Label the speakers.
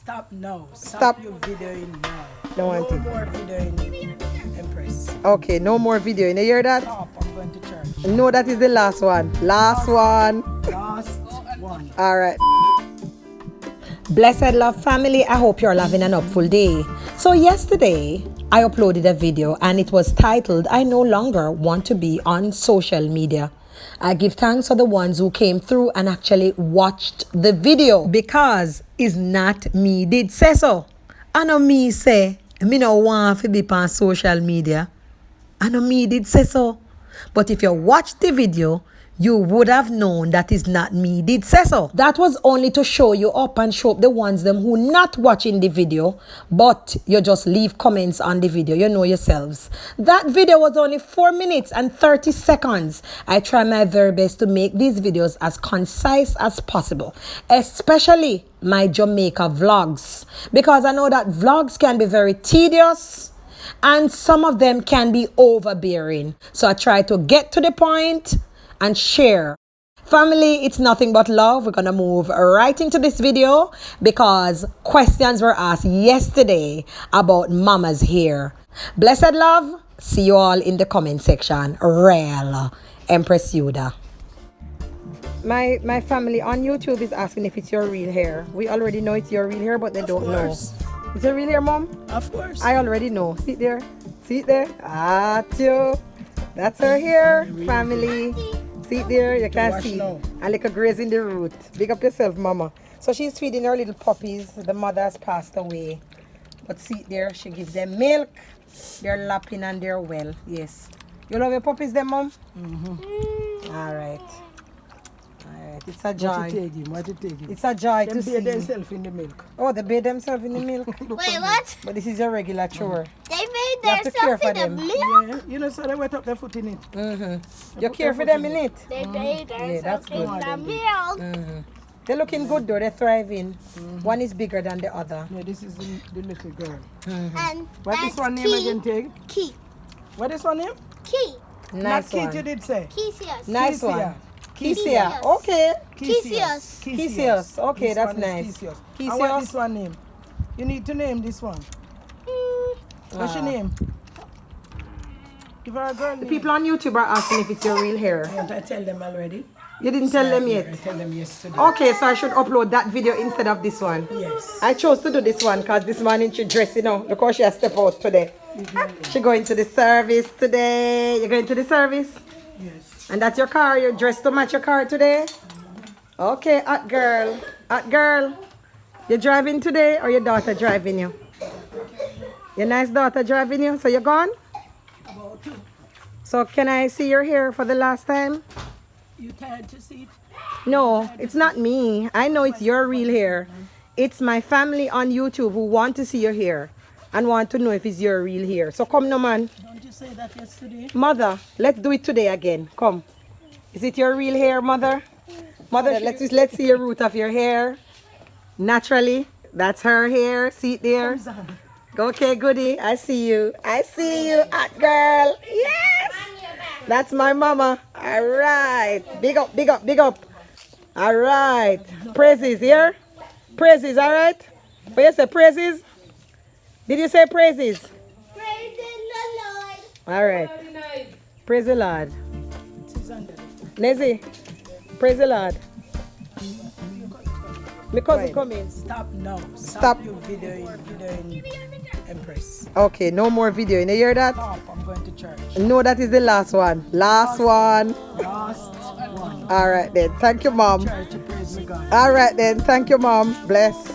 Speaker 1: Stop now.
Speaker 2: Stop.
Speaker 1: Your videoing now.
Speaker 2: Don't want
Speaker 1: No
Speaker 2: it.
Speaker 1: more videoing, Empress.
Speaker 2: Okay, no more video. You hear that?
Speaker 1: Stop. I'm going to church.
Speaker 2: No, that is the last one. Last one.
Speaker 1: Last one.
Speaker 2: All right. Blessed love family, I hope you're having an upful day. So yesterday, I uploaded a video and it was titled, I no longer want to be on social media. I give thanks for the ones who came through and actually watched the video because it's not me did say so. I know me say, me no want to be on social media. I know me did say so. But if you watch the video, you would have known that is not me did say so. That was only to show you up and show up the ones them who not watching the video, but you just leave comments on the video. You know yourselves. That video was only 4 minutes and 30 seconds. I try my very best to make these videos as concise as possible, especially my Jamaica vlogs, because I know that vlogs can be very tedious and some of them can be overbearing. So I try to get to the point and share. Family, it's nothing but love. We're gonna move right into this video because questions were asked yesterday about mama's hair. Blessed love. See you all in the comment section. Real Empress Yuda. My family on YouTube is asking if it's your real hair. We already know it's your real hair, but they don't know. It's your real hair, Mom?
Speaker 1: Of course.
Speaker 2: I already know. See it there? See it there? Ah, too. That's her hair, family. See it there? You can see. And like a graze in the root. Big up yourself, Mama. So she's feeding her little puppies. The mother has passed away. But see it there? She gives them milk. They're lapping and they're well. Yes. You love your puppies, then, Mom? Mm-hmm. All right. It's a joy.
Speaker 1: What you take him?
Speaker 2: It's a joy to
Speaker 1: Them
Speaker 2: see.
Speaker 1: bathe themselves in the milk.
Speaker 2: Oh, they bathe themselves in the milk?
Speaker 3: Wait, what?
Speaker 2: But this is a regular chore.
Speaker 3: They made
Speaker 2: You have to care
Speaker 3: themselves
Speaker 2: for
Speaker 3: in the
Speaker 2: them.
Speaker 3: milk?
Speaker 1: Yeah, you know, so they wet up their foot in it.
Speaker 2: Mm-hmm. You care for them in it?
Speaker 3: They made
Speaker 2: that's
Speaker 3: themselves in
Speaker 2: good.
Speaker 3: the milk.
Speaker 2: Mm-hmm. They're looking good though, they're thriving. One is bigger than the other.
Speaker 1: Yeah, this is the little girl.
Speaker 3: And
Speaker 1: What
Speaker 3: that's
Speaker 1: is one name
Speaker 3: Key.
Speaker 1: again, Tig?
Speaker 3: Key.
Speaker 1: What is one name?
Speaker 3: Key.
Speaker 2: Nice
Speaker 1: Not
Speaker 2: one.
Speaker 1: Kit, you did say.
Speaker 3: Kesius.
Speaker 2: Nice
Speaker 1: Kesia.
Speaker 2: one. Kesia.
Speaker 3: Kesia.
Speaker 2: Okay.
Speaker 3: Kesius.
Speaker 2: Kesius. Okay,
Speaker 1: This
Speaker 2: that's
Speaker 1: one is
Speaker 2: nice.
Speaker 1: Kesius.
Speaker 2: Kesius.
Speaker 1: I want this one name. You need to name this one. What's your name? Give her a girl
Speaker 2: The
Speaker 1: name.
Speaker 2: people on YouTube are asking if it's your real hair.
Speaker 1: Can't I tell them already?
Speaker 2: You didn't tell them
Speaker 1: I
Speaker 2: yet?
Speaker 1: tell them yesterday.
Speaker 2: Okay, so I should upload that video instead of this one.
Speaker 1: Yes.
Speaker 2: I chose to do this one because this morning she dressed, you know, because she has step out today. She going to the service today. You're going to the service?
Speaker 1: Yes.
Speaker 2: And that's your car? You're dressed to match your car today? Okay, hot girl. Hot girl. You driving today or your daughter driving you? Your nice daughter driving you? So you're gone?
Speaker 1: About two.
Speaker 2: So can I see your hair for the last time?
Speaker 1: You tired to see it?
Speaker 2: No, it's not me. I know it's your real hair. It's my family on YouTube who want to see your hair and want to know if it's your real hair. So come no man.
Speaker 1: Don't you say that yesterday?
Speaker 2: Mother, let's do it today again. Come. Is it your real hair, mother? Mother, let's see your root of your hair. Naturally. That's her hair. See it there? Okay, goody. I see you. I see you, hot girl. Yes. That's my mama. All right. Big up, big up, big up. All right. Praises here. Praises, all right? What you say, praises? Did you say praises?
Speaker 3: Praise the Lord.
Speaker 2: All right. Praise the Lord.
Speaker 1: It is under it.
Speaker 2: Nezzy, praise the Lord. My cousin come in.
Speaker 1: Stop now.
Speaker 2: Stop.
Speaker 1: Your videoing, Empress.
Speaker 2: Okay, no more video. You hear that?
Speaker 1: Stop. I'm going to church.
Speaker 2: No, that is the last one. Last one.
Speaker 1: Last one.
Speaker 2: All right then. Thank you, Mom.
Speaker 1: Church to praise me God.
Speaker 2: All right then. Thank you, Mom. Bless.